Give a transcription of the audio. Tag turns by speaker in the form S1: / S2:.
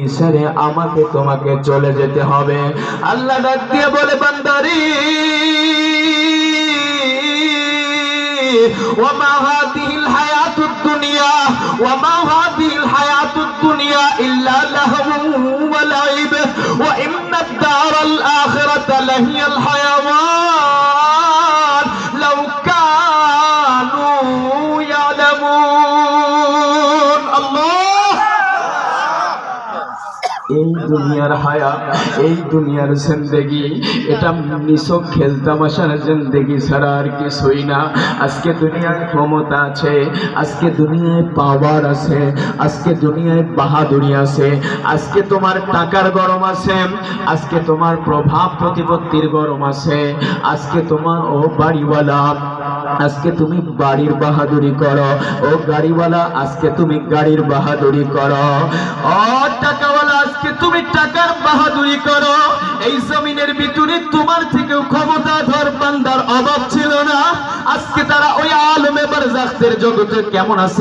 S1: ইসারে আমাকে তোমাকে চলে যেতে হবে। আল্লাহ ডাক দিয়ে বলে, বান্দারি ওয়ামা হাদিহিল হায়াতুদ দুনিয়া ওয়ামা হাদিহিল হায়াতুদ দুনিয়া ইল্লা লাহবুন ওয়া লাইব ওয়া ইন্নাদ দারাল আখিরাতা লাহিয়াল হায়াওয়ান লাউ কানু ইয়ালামুন। আল্লাহ, এই দুনিয়ার হায়াত, এই দুনিয়ার জিন্দেগি, এটা নিছক খেলতামাশার জিন্দেগি ছাড়া আর কিছুই না। আজকে দুনিয়ায় ক্ষমতা আছে, আজকে দুনিয়ায় পাওয়ার আছে, আজকে দুনিয়ায় বাহাদুরি আছে, আজকে তোমার টাকার গরম আছে, আজকে তোমার প্রভাব প্রতিপত্তির গরম আছে, আজকে তোমার ও বাড়িওয়ালা, আজকে তুমি বাড়ির বাহাদুরি করো, ও গাড়িওয়ালা আজকে তুমি গাড়ির বাহাদুরি করো, ও টাকাওয়ালা আজকে তুমি টাকার বাহাদুরি করো। এই জমিনের ভিতরে তোমার থেকেও ক্ষমতাধর বান্দার অভাব ছিল না। আজকে তারা ওই আলমে বারজাখের জগতে কেমন আছে